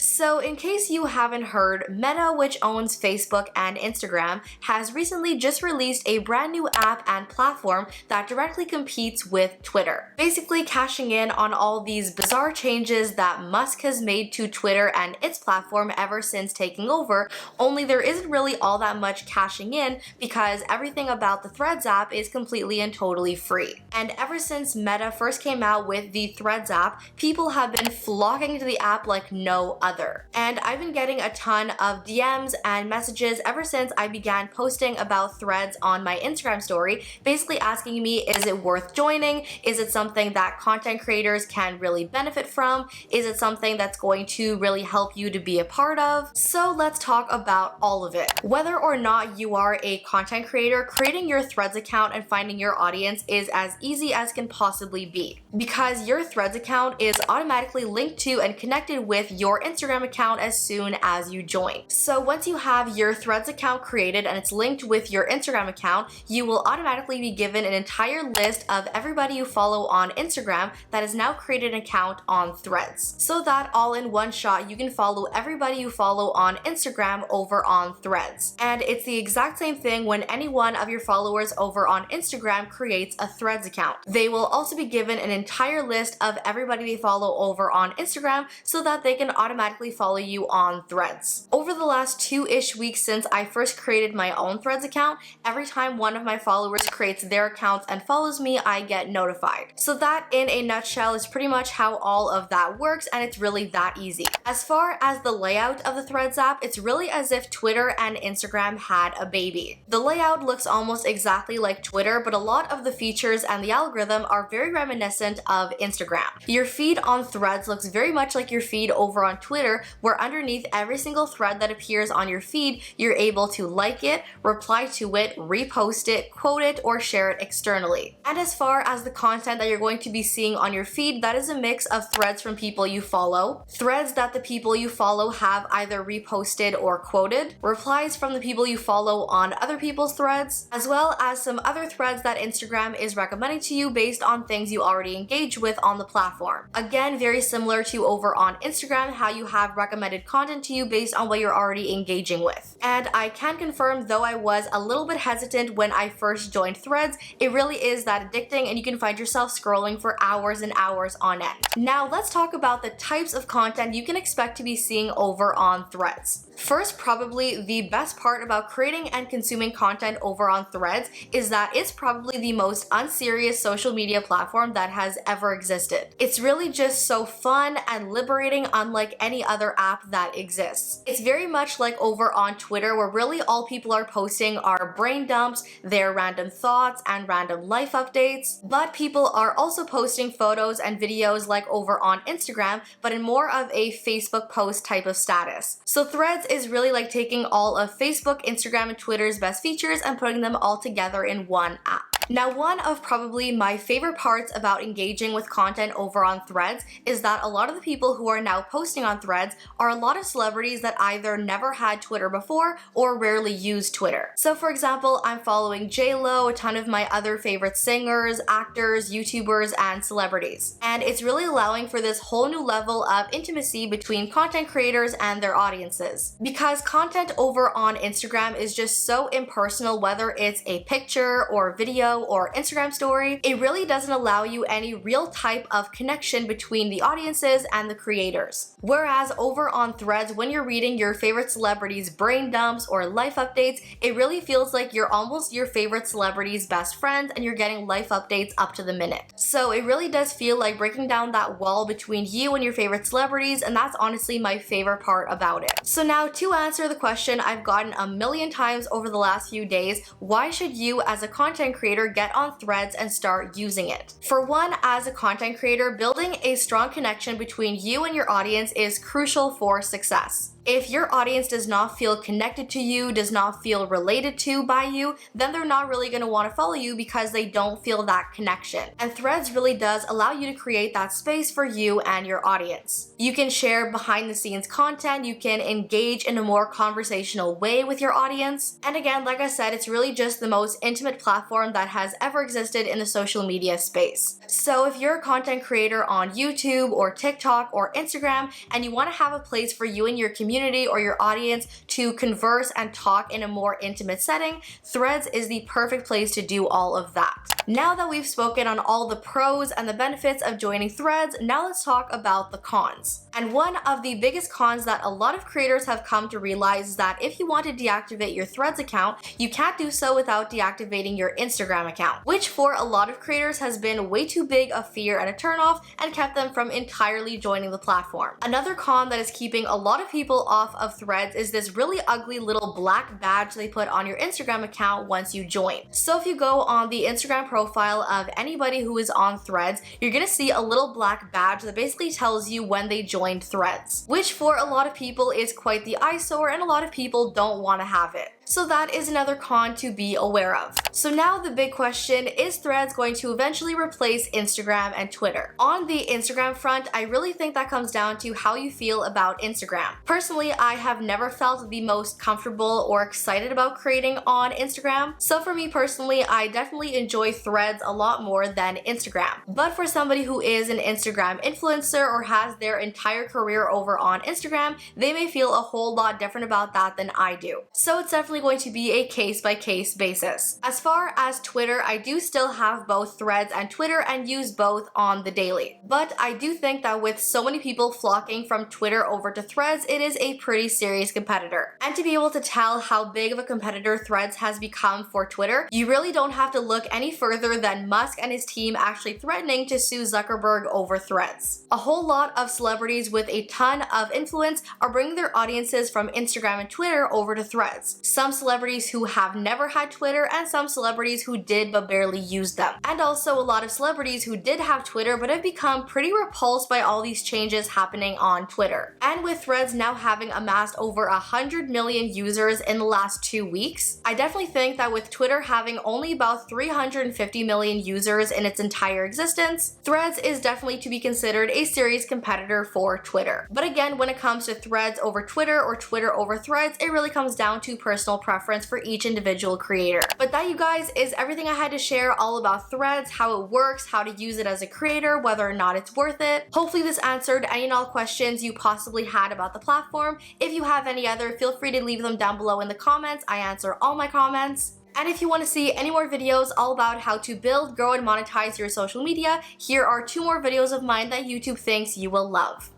So in case you haven't heard, Meta, which owns Facebook and Instagram, has recently just released a brand new app and platform that directly competes with Twitter. Basically cashing in on all these bizarre changes that Musk has made to Twitter and its platform ever since taking over, only there isn't really all that much cashing in because everything about the Threads app is completely and totally free. And ever since Meta first came out with the Threads app, people have been flocking to the app like no other. And I've been getting a ton of DMs and messages ever since I began posting about Threads on my Instagram story, basically asking me, is it worth joining? Is it something that content creators can really benefit from? Is it something that's going to really help you to be a part of? So let's talk about all of it. Whether or not you are a content creator, creating your Threads account and finding your audience is as easy as can possibly be, because your Threads account is automatically linked to and connected with your Instagram account as soon as you join. So once you have your Threads account created and it's linked with your Instagram account, you will automatically be given an entire list of everybody you follow on Instagram that has now created an account on Threads. So that all in one shot, you can follow everybody you follow on Instagram over on Threads. And it's the exact same thing when any one of your followers over on Instagram creates a Threads account. They will also be given an entire list of everybody they follow over on Instagram so that they can automatically follow you on Threads. Over the last 2-ish weeks since I first created my own Threads account, every time one of my followers creates their accounts and follows me, I get notified. So that in a nutshell is pretty much how all of that works, and it's really that easy. As far as the layout of the Threads app, it's really as if Twitter and Instagram had a baby. The layout looks almost exactly like Twitter, but a lot of the features and the algorithm are very reminiscent of Instagram. Your feed on Threads looks very much like your feed over on Twitter, where underneath every single thread that appears on your feed, you're able to like it, reply to it, repost it, quote it, or share it externally. And as far as the content that you're going to be seeing on your feed, that is a mix of threads from people you follow, threads that the people you follow have either reposted or quoted, replies from the people you follow on other people's threads, as well as some other threads that Instagram is recommending to you based on things you already engage with on the platform. Again, very similar to over on Instagram, how you have recommended content to you based on what you're already engaging with. And I can confirm, though I was a little bit hesitant when I first joined Threads, it really is that addicting and you can find yourself scrolling for hours and hours on end. Now let's talk about the types of content you can expect to be seeing over on Threads. First, probably the best part about creating and consuming content over on Threads is that it's probably the most unserious social media platform that has ever existed. It's really just so fun and liberating, unlike any other app that exists. It's very much like over on Twitter, where really all people are posting are brain dumps, their random thoughts, and random life updates. But people are also posting photos and videos like over on Instagram, but in more of a Facebook post type of status. So Threads is really like taking all of Facebook, Instagram, and Twitter's best features and putting them all together in one app. Now, one of probably my favorite parts about engaging with content over on Threads is that a lot of the people who are now posting on Threads are a lot of celebrities that either never had Twitter before or rarely use Twitter. So for example, I'm following J.Lo, a ton of my other favorite singers, actors, YouTubers, and celebrities. And it's really allowing for this whole new level of intimacy between content creators and their audiences. Because content over on Instagram is just so impersonal, whether it's a picture or video or Instagram story, it really doesn't allow you any real type of connection between the audiences and the creators. Whereas over on Threads, when you're reading your favorite celebrities' brain dumps or life updates, it really feels like you're almost your favorite celebrity's best friend and you're getting life updates up to the minute. So it really does feel like breaking down that wall between you and your favorite celebrities, and that's honestly my favorite part about it. So now, to answer the question I've gotten a million times over the last few days, why should you as a content creator get on Threads and start using it? For one, as a content creator, building a strong connection between you and your audience is crucial for success. If your audience does not feel connected to you, does not feel related to by you, then they're not really going to want to follow you because they don't feel that connection. And Threads really does allow you to create that space for you and your audience. You can share behind the scenes content, you can engage in a more conversational way with your audience. And again, like I said, it's really just the most intimate platform that has ever existed in the social media space. So if you're a content creator on YouTube or TikTok or Instagram and you want to have a place for you and your community or your audience to converse and talk in a more intimate setting, Threads is the perfect place to do all of that. Now that we've spoken on all the pros and the benefits of joining Threads, now let's talk about the cons. And one of the biggest cons that a lot of creators have come to realize is that if you want to deactivate your Threads account, you can't do so without deactivating your Instagram account, which for a lot of creators has been way too big a fear and a turnoff and kept them from entirely joining the platform. Another con that is keeping a lot of people off of Threads is this really ugly little black badge they put on your Instagram account once you join. So if you go on the Instagram profile of anybody who is on Threads, you're gonna see a little black badge that basically tells you when they joined Threads, which for a lot of people is quite the eyesore and a lot of people don't want to have it. So that is another con to be aware of. So now the big question, is Threads going to eventually replace Instagram and Twitter? On the Instagram front, I really think that comes down to how you feel about Instagram. Personally, I have never felt the most comfortable or excited about creating on Instagram. So for me personally, I definitely enjoy Threads a lot more than Instagram. But for somebody who is an Instagram influencer or has their entire career over on Instagram, they may feel a whole lot different about that than I do. So it's definitely going to be a case-by-case basis. As far as Twitter, I do still have both Threads and Twitter and use both on the daily. But I do think that with so many people flocking from Twitter over to Threads, it is a pretty serious competitor. And to be able to tell how big of a competitor Threads has become for Twitter, you really don't have to look any further than Musk and his team actually threatening to sue Zuckerberg over Threads. A whole lot of celebrities with a ton of influence are bringing their audiences from Instagram and Twitter over to Threads. Some celebrities who have never had Twitter and some celebrities who did but barely used them. And also a lot of celebrities who did have Twitter but have become pretty repulsed by all these changes happening on Twitter. And with Threads now having amassed over 100 million users in the last 2 weeks, I definitely think that with Twitter having only about 350 million users in its entire existence, Threads is definitely to be considered a serious competitor for Twitter. But again, when it comes to Threads over Twitter or Twitter over Threads, it really comes down to personal preference for each individual creator. But that, you guys, is everything I had to share all about Threads, how it works, how to use it as a creator, whether or not it's worth it. Hopefully this answered any and all questions you possibly had about the platform. If you have any other, feel free to leave them down below in the comments. I answer all my comments. And if you want to see any more videos all about how to build, grow, and monetize your social media, here are 2 more videos of mine that YouTube thinks you will love.